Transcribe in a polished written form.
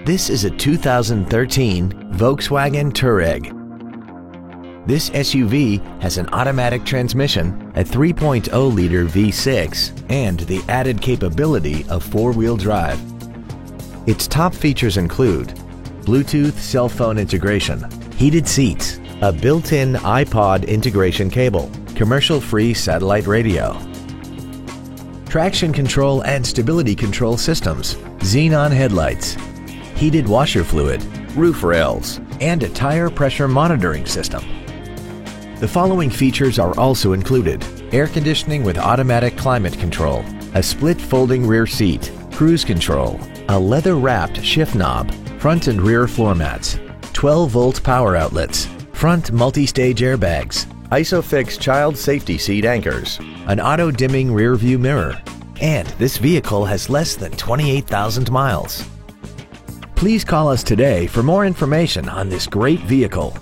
This is a 2013 Volkswagen Touareg. This SUV has an automatic transmission, a 3.0-liter V6, and the added capability of four-wheel drive. Its top features include Bluetooth cell phone integration, heated seats, a built-in iPod integration cable, commercial-free satellite radio, traction control and stability control systems, xenon headlights, heated washer fluid, roof rails, and a tire pressure monitoring system. The following features are also included: air conditioning with automatic climate control, a split folding rear seat, cruise control, a leather-wrapped shift knob, front and rear floor mats, 12-volt power outlets, front multi-stage airbags, ISOFIX child safety seat anchors, an auto-dimming rear-view mirror, and this vehicle has less than 28,000 miles. Please call us today for more information on this great vehicle.